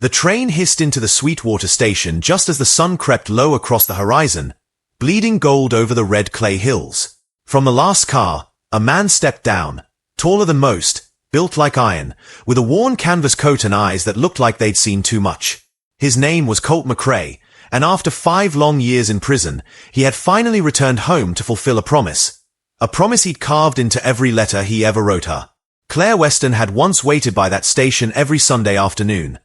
The train hissed into the Sweetwater station just as the sun crept low across the horizon, bleeding gold over the red clay hills. From the last car, a man stepped down, taller than most, built like iron, with a worn canvas coat and eyes that looked like they'd seen too much. His name was Colt McRae, and after 5 long years in prison, he had finally returned home to fulfill a promise he'd carved into every letter he ever wrote her. Claire Weston had once waited by that station every Sunday afternoon,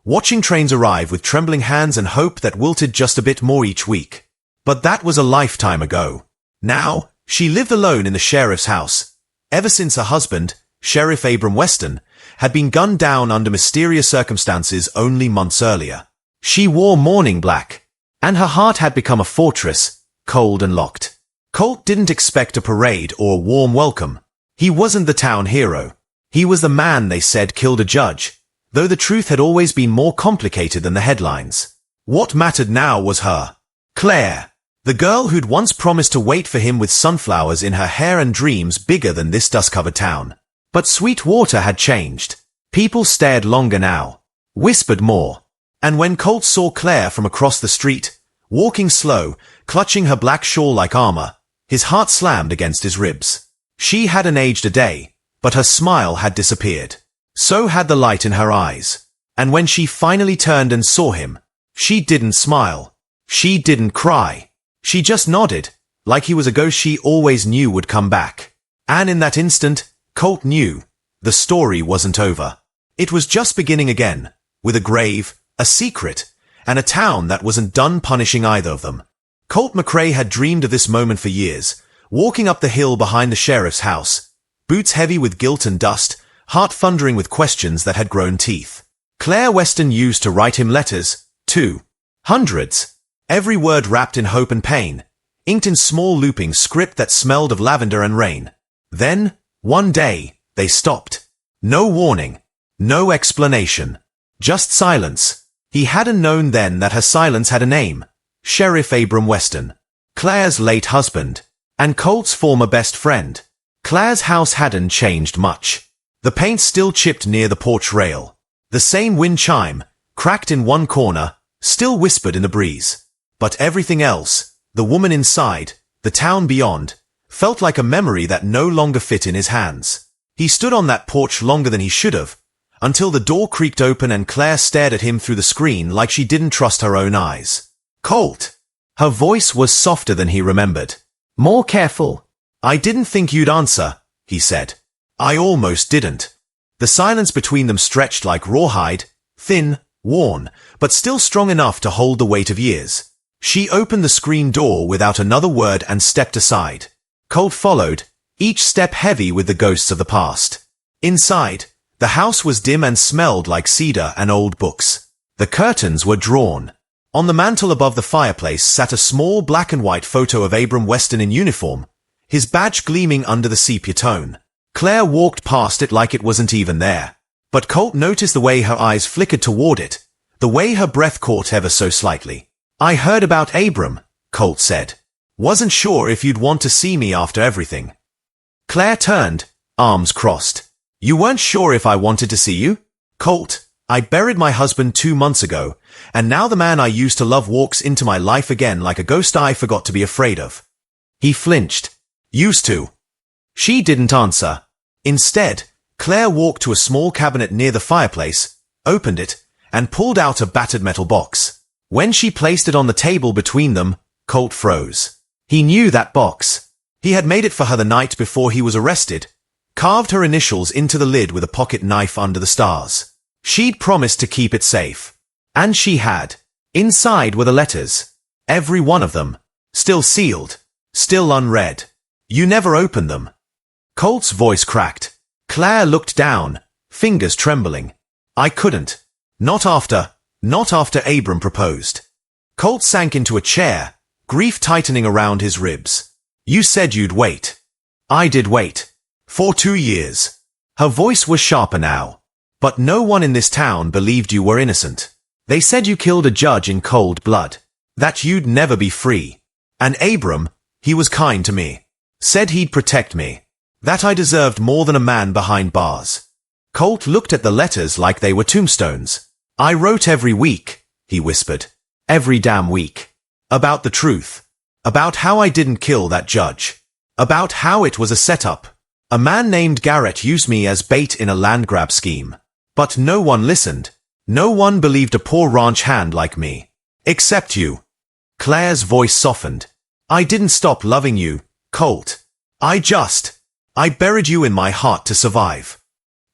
watching trains arrive with trembling hands and hope that wilted just a bit more each week. But that was a lifetime ago. Now, she lived alone in the sheriff's house, ever since her husband, Sheriff Abram Weston, had been gunned down under mysterious circumstances only months earlier. She wore mourning black, and her heart had become a fortress, cold and locked. Colt didn't expect a parade or a warm welcome. He wasn't the town hero. He was the man they said killed a judge, though the truth had always been more complicated than the headlines. What mattered now was her. Claire, the girl who'd once promised to wait for him with sunflowers in her hair and dreams bigger than this dust-covered town. But Sweetwater had changed. People stared longer now, whispered more. And when Colt saw Claire from across the street, walking slow, clutching her black shawl like armor, his heart slammed against his ribs. She hadn't aged a day, but her smile had disappeared. So had the light in her eyes. And when she finally turned and saw him, she didn't smile. She didn't cry. She just nodded, like he was a ghost she always knew would come back. And in that instant, Colt knew the story wasn't over. It was just beginning again, with a grave, a secret, and a town that wasn't done punishing either of them. Colt McRae had dreamed of this moment for years, walking up the hill behind the sheriff's house, boots heavy with guilt and dust, heart thundering with questions that had grown teeth. Claire Weston used to write him letters, too. Hundreds. Every word wrapped in hope and pain, inked in small looping script that smelled of lavender and rain. Then, one day, they stopped. No warning. No explanation. Just silence. He hadn't known then that her silence had a name. Sheriff Abram Weston. Claire's late husband. And Colt's former best friend. Claire's house hadn't changed much. The paint still chipped near the porch rail. The same wind chime, cracked in one corner, still whispered in the breeze. But everything else, the woman inside, the town beyond, felt like a memory that no longer fit in his hands. He stood on that porch longer than he should have, until the door creaked open and Claire stared at him through the screen like she didn't trust her own eyes. Colt! Her voice was softer than he remembered. More careful. I didn't think you'd answer, he said. I almost didn't. The silence between them stretched like rawhide, thin, worn, but still strong enough to hold the weight of years. She opened the screen door without another word and stepped aside. Colt followed, each step heavy with the ghosts of the past. Inside, the house was dim and smelled like cedar and old books. The curtains were drawn. On the mantel above the fireplace sat a small black and white photo of Abram Weston in uniform, his badge gleaming under the sepia tone. Claire walked past it like it wasn't even there. But Colt noticed the way her eyes flickered toward it, the way her breath caught ever so slightly. I heard about Abram, Colt said. Wasn't sure if you'd want to see me after everything. Claire turned, arms crossed. You weren't sure if I wanted to see you? Colt, I buried my husband 2 months ago, and now the man I used to love walks into my life again like a ghost I forgot to be afraid of. He flinched. Used to. She didn't answer. Instead, Claire walked to a small cabinet near the fireplace, opened it, and pulled out a battered metal box. When she placed it on the table between them, Colt froze. He knew that box. He had made it for her the night before he was arrested, carved her initials into the lid with a pocket knife under the stars. She'd promised to keep it safe. And she had. Inside were the letters. Every one of them. Still sealed. Still unread. You never opened them. Colt's voice cracked. Claire looked down, fingers trembling. I couldn't. Not after Abram proposed. Colt sank into a chair, grief tightening around his ribs. You said you'd wait. I did wait. For 2 years. Her voice was sharper now. But no one in this town believed you were innocent. They said you killed a judge in cold blood. That you'd never be free. And Abram, he was kind to me. Said he'd protect me. That I deserved more than a man behind bars. Colt looked at the letters like they were tombstones. I wrote every week, he whispered. Every damn week. About the truth. About how I didn't kill that judge. About how it was a setup. A man named Garrett used me as bait in a land grab scheme. But no one listened. No one believed a poor ranch hand like me. Except you. Claire's voice softened. I didn't stop loving you, Colt. I buried you in my heart to survive.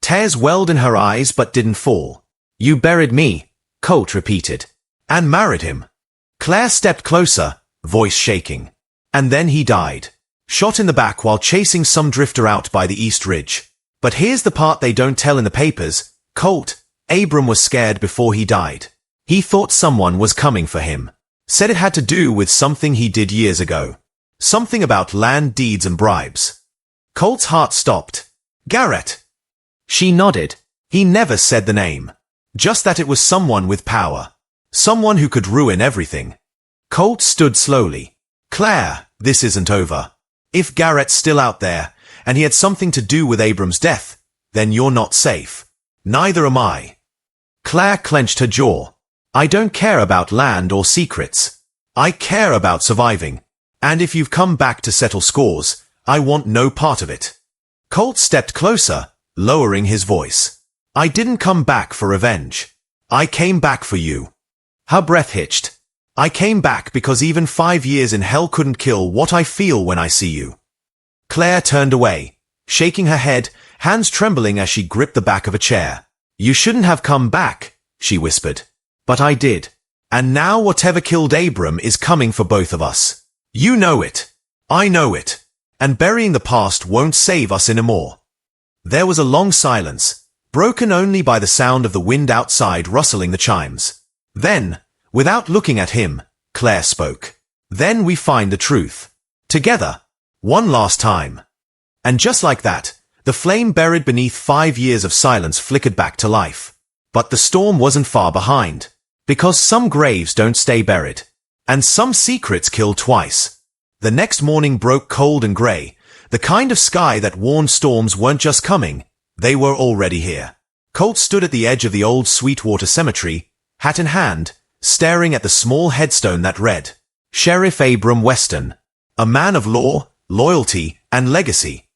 Tears welled in her eyes but didn't fall. You buried me, Colt repeated. And married him. Claire stepped closer, voice shaking. And then he died. Shot in the back while chasing some drifter out by the East Ridge. But here's the part they don't tell in the papers. Colt, Abram was scared before he died. He thought someone was coming for him. Said it had to do with something he did years ago. Something about land deeds and bribes. Colt's heart stopped. Garrett. She nodded. He never said the name. Just that it was someone with power. Someone who could ruin everything. Colt stood slowly. Claire, this isn't over. If Garrett's still out there, and he had something to do with Abram's death, then you're not safe. Neither am I. Claire clenched her jaw. I don't care about land or secrets. I care about surviving. And if you've come back to settle scores, I want no part of it. Colt stepped closer, lowering his voice. I didn't come back for revenge. I came back for you. Her breath hitched. I came back because even 5 years in hell couldn't kill what I feel when I see you. Claire turned away, shaking her head, hands trembling as she gripped the back of a chair. You shouldn't have come back, she whispered. But I did. And now whatever killed Abram is coming for both of us. You know it. I know it. And burying the past won't save us anymore. There was a long silence, broken only by the sound of the wind outside rustling the chimes. Then, without looking at him, Claire spoke. Then we find the truth. Together. One last time. And just like that, the flame buried beneath 5 years of silence flickered back to life. But the storm wasn't far behind. Because some graves don't stay buried. And some secrets kill twice. The next morning broke cold and grey, the kind of sky that warned storms weren't just coming, they were already here. Colt stood at the edge of the old Sweetwater cemetery, hat in hand, staring at the small headstone that read, Sheriff Abram Weston, a man of law, loyalty, and legacy.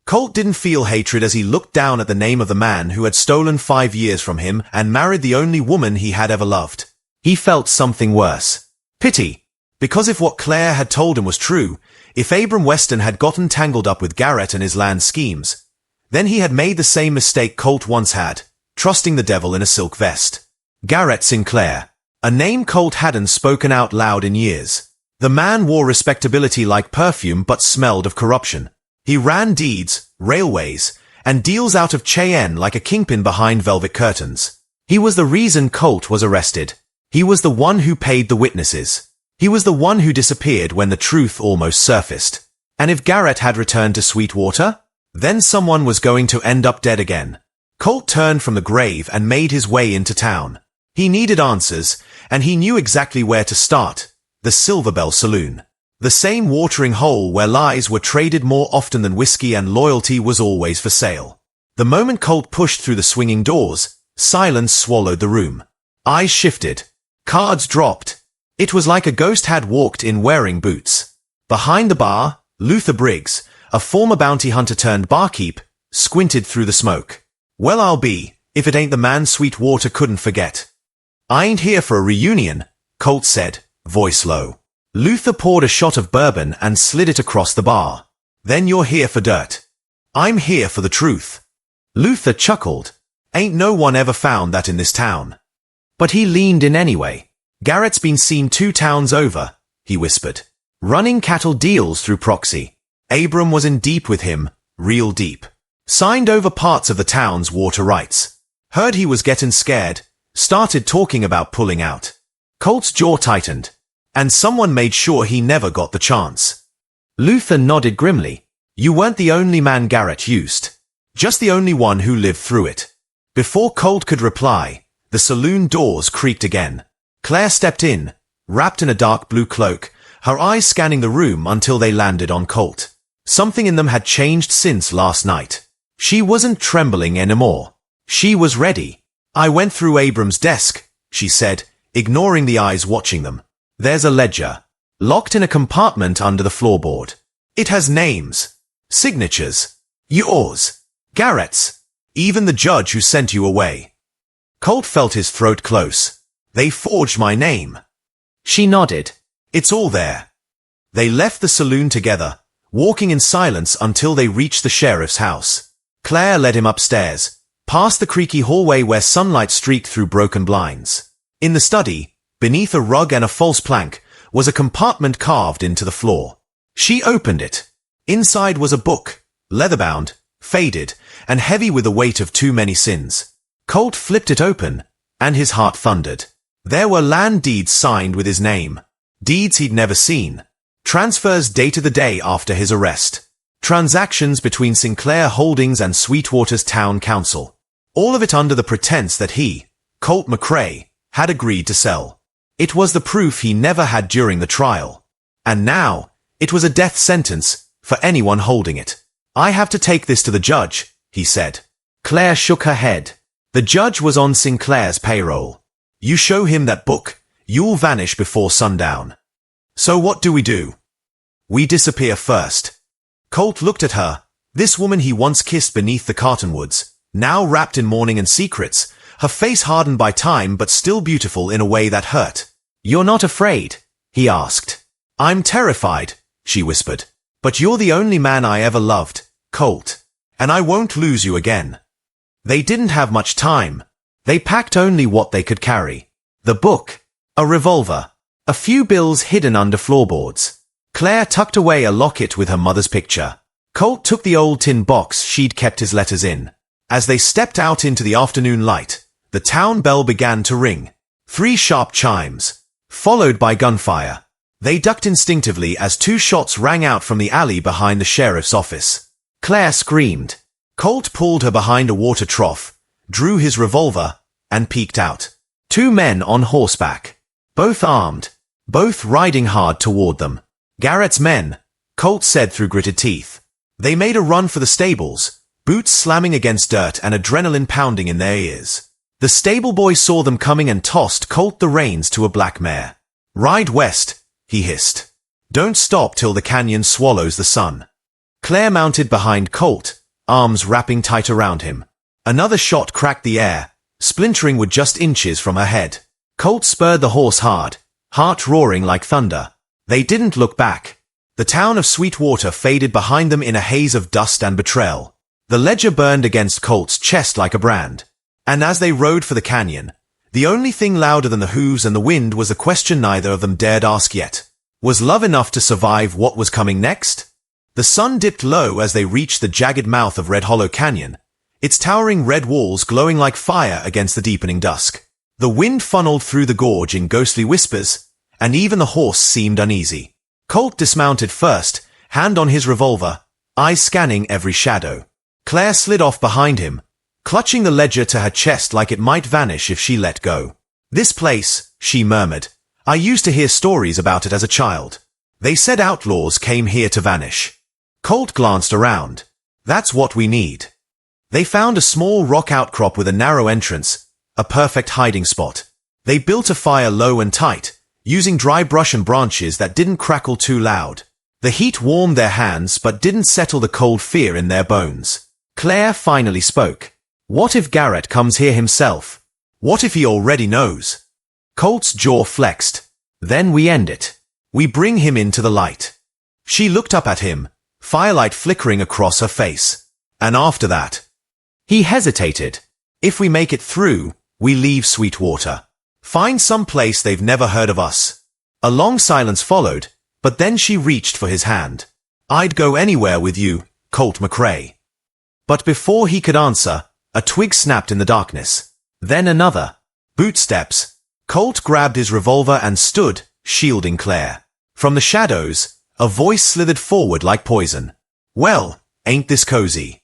Colt didn't feel hatred as he looked down at the name of the man who had stolen 5 years from him and married the only woman he had ever loved. He felt something worse. Pity. Because if what Claire had told him was true, if Abram Weston had gotten tangled up with Garrett and his land schemes, then he had made the same mistake Colt once had, trusting the devil in a silk vest. Garrett Sinclair. A name Colt hadn't spoken out loud in years. The man wore respectability like perfume but smelled of corruption. He ran deeds, railways, and deals out of Cheyenne like a kingpin behind velvet curtains. He was the reason Colt was arrested. He was the one who paid the witnesses. He was the one who disappeared when the truth almost surfaced. And if Garrett had returned to Sweetwater, then someone was going to end up dead again. Colt turned from the grave and made his way into town. He needed answers, and he knew exactly where to start. The Silver Bell Saloon. The same watering hole where lies were traded more often than whiskey and loyalty was always for sale. The moment Colt pushed through the swinging doors, silence swallowed the room. Eyes shifted. Cards dropped. It was like a ghost had walked in wearing boots. Behind the bar, Luther Briggs, a former bounty hunter turned barkeep, squinted through the smoke. Well, I'll be, if it ain't the man Sweetwater couldn't forget. I ain't here for a reunion, Colt said, voice low. Luther poured a shot of bourbon and slid it across the bar. Then you're here for dirt. I'm here for the truth. Luther chuckled. Ain't no one ever found that in this town. But he leaned in anyway. Garrett's been seen 2 towns over, he whispered. Running cattle deals through proxy. Abram was in deep with him, real deep. Signed over parts of the town's water rights. Heard he was getting scared. Started talking about pulling out. Colt's jaw tightened. And someone made sure he never got the chance. Luther nodded grimly. You weren't the only man Garrett used. Just the only one who lived through it. Before Colt could reply, the saloon doors creaked again. Claire stepped in, wrapped in a dark blue cloak, her eyes scanning the room until they landed on Colt. Something in them had changed since last night. She wasn't trembling anymore. She was ready. I went through Abram's desk, she said, ignoring the eyes watching them. There's a ledger, locked in a compartment under the floorboard. It has names, signatures, yours, Garrett's, even the judge who sent you away. Colt felt his throat close. They forged my name. She nodded. It's all there. They left the saloon together, walking in silence until they reached the sheriff's house. Claire led him upstairs, past the creaky hallway where sunlight streaked through broken blinds. In the study, beneath a rug and a false plank, was a compartment carved into the floor. She opened it. Inside was a book, leather-bound, faded, and heavy with the weight of too many sins. Colt flipped it open, and his heart thundered. There were land deeds signed with his name. Deeds he'd never seen. Transfers dated the day after his arrest. Transactions between Sinclair Holdings and Sweetwater's town council. All of it under the pretense that he, Colt McRae, had agreed to sell. It was the proof he never had during the trial. And now, it was a death sentence for anyone holding it. I have to take this to the judge, he said. Claire shook her head. The judge was on Sinclair's payroll. You show him that book, you'll vanish before sundown. So what do? We disappear first. Colt looked at her, this woman he once kissed beneath the cottonwoods, now wrapped in mourning and secrets, her face hardened by time but still beautiful in a way that hurt. You're not afraid? He asked. I'm terrified, she whispered. But you're the only man I ever loved, Colt. And I won't lose you again. They didn't have much time. They packed only what they could carry. The book, a revolver, a few bills hidden under floorboards. Claire tucked away a locket with her mother's picture. Colt took the old tin box she'd kept his letters in. As they stepped out into the afternoon light, the town bell began to ring. 3 sharp chimes, followed by gunfire. They ducked instinctively as 2 shots rang out from the alley behind the sheriff's office. Claire screamed. Colt pulled her behind a water trough, drew his revolver, and peeked out. 2 men on horseback, both armed, both riding hard toward them. Garrett's men, Colt said through gritted teeth. They made a run for the stables, boots slamming against dirt and adrenaline pounding in their ears. The stable boy saw them coming and tossed Colt the reins to a black mare. Ride west, he hissed. Don't stop till the canyon swallows the sun. Claire mounted behind Colt, arms wrapping tight around him. Another shot cracked the air, splintering with just inches from her head. Colt spurred the horse hard, heart roaring like thunder. They didn't look back. The town of Sweetwater faded behind them in a haze of dust and betrayal. The ledger burned against Colt's chest like a brand. And as they rode for the canyon, the only thing louder than the hooves and the wind was a question neither of them dared ask yet. Was love enough to survive what was coming next? The sun dipped low as they reached the jagged mouth of Red Hollow Canyon, its towering red walls glowing like fire against the deepening dusk. The wind funneled through the gorge in ghostly whispers, and even the horse seemed uneasy. Colt dismounted first, hand on his revolver, eyes scanning every shadow. Claire slid off behind him, clutching the ledger to her chest like it might vanish if she let go. This place, she murmured. I used to hear stories about it as a child. They said outlaws came here to vanish. Colt glanced around. That's what we need. They found a small rock outcrop with a narrow entrance, a perfect hiding spot. They built a fire low and tight, using dry brush and branches that didn't crackle too loud. The heat warmed their hands but didn't settle the cold fear in their bones. Claire finally spoke. What if Garrett comes here himself? What if he already knows? Colt's jaw flexed. Then we end it. We bring him into the light. She looked up at him, firelight flickering across her face. And after that? He hesitated. If we make it through, we leave Sweetwater. Find some place they've never heard of us. A long silence followed, but then she reached for his hand. I'd go anywhere with you, Colt McRae. But before he could answer, a twig snapped in the darkness. Then another. Bootsteps. Colt grabbed his revolver and stood, shielding Claire. From the shadows, a voice slithered forward like poison. Well, ain't this cozy?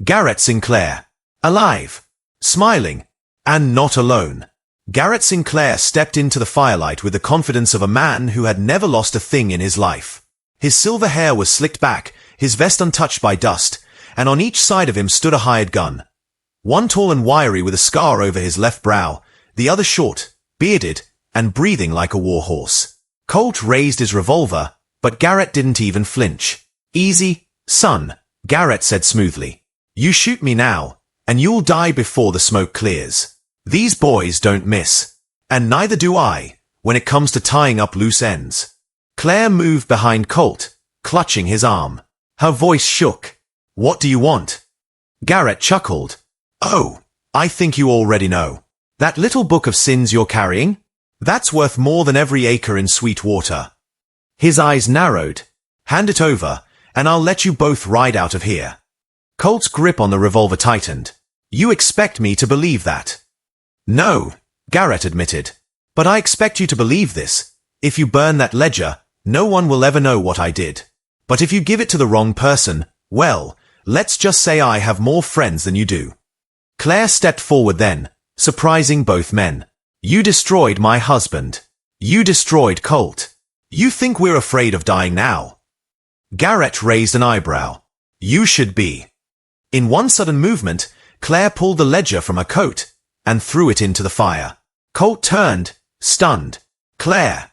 Garrett Sinclair. Alive. Smiling. And not alone. Garrett Sinclair stepped into the firelight with the confidence of a man who had never lost a thing in his life. His silver hair was slicked back, his vest untouched by dust, and on each side of him stood a hired gun. One tall and wiry with a scar over his left brow, the other short, bearded, and breathing like a warhorse. Colt raised his revolver, but Garrett didn't even flinch. "Easy, son," Garrett said smoothly. "You shoot me now, and you'll die before the smoke clears. These boys don't miss. And neither do I, when it comes to tying up loose ends." Claire moved behind Colt, clutching his arm. Her voice shook. "What do you want?" Garrett chuckled. "Oh, I think you already know. That little book of sins you're carrying? That's worth more than every acre in Sweetwater." His eyes narrowed. "Hand it over, and I'll let you both ride out of here." Colt's grip on the revolver tightened. "You expect me to believe that?" "No," Garrett admitted. "But I expect you to believe this. If you burn that ledger, no one will ever know what I did. But if you give it to the wrong person, well, let's just say I have more friends than you do." Claire stepped forward then, surprising both men. "You destroyed my husband. You destroyed Colt. You think we're afraid of dying now?" Garrett raised an eyebrow. "You should be." In one sudden movement, Claire pulled the ledger from her coat and threw it into the fire. Colt turned, stunned. "Claire."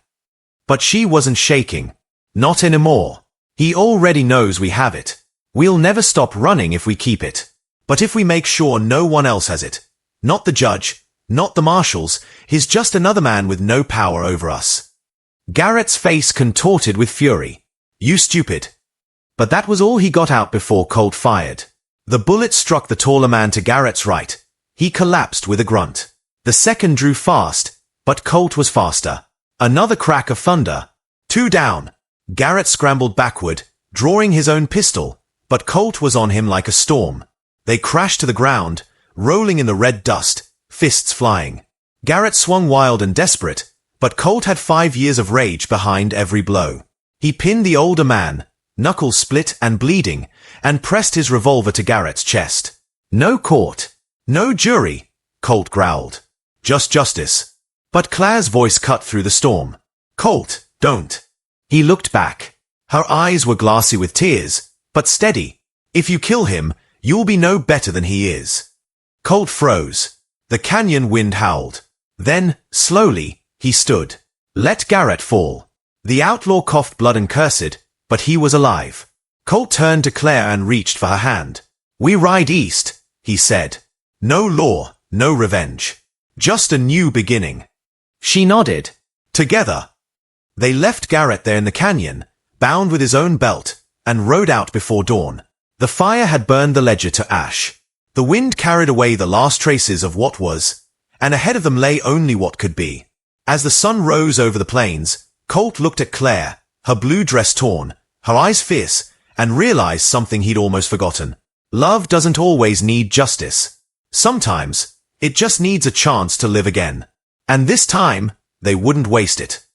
But she wasn't shaking. "Not anymore. He already knows we have it. We'll never stop running if we keep it. But if we make sure no one else has it, not the judge, not the marshals, he's just another man with no power over us." Garrett's face contorted with fury. "You stupid." But that was all he got out before Colt fired. The bullet struck the taller man to Garrett's right. He collapsed with a grunt. The second drew fast, but Colt was faster. Another crack of thunder. "Two down." Garrett scrambled backward, drawing his own pistol, but Colt was on him like a storm. They crashed to the ground, rolling in the red dust, fists flying. Garrett swung wild and desperate, but Colt had 5 years of rage behind every blow. He pinned the older man, knuckles split and bleeding, and pressed his revolver to Garrett's chest. "No court. No jury," Colt growled. "Just justice." But Claire's voice cut through the storm. "Colt, don't." He looked back. Her eyes were glassy with tears, but steady. "If you kill him, you'll be no better than he is." Colt froze. The canyon wind howled. Then, slowly, he stood. Let Garrett fall. The outlaw coughed blood and cursed, but he was alive. Colt turned to Claire and reached for her hand. "We ride east," he said. "No law, no revenge. Just a new beginning." She nodded. Together. They left Garrett there in the canyon, bound with his own belt, and rode out before dawn. The fire had burned the ledger to ash. The wind carried away the last traces of what was, and ahead of them lay only what could be. As the sun rose over the plains, Colt looked at Claire, her blue dress torn, her eyes fierce, and realized something he'd almost forgotten. Love doesn't always need justice. Sometimes, it just needs a chance to live again. And this time, they wouldn't waste it.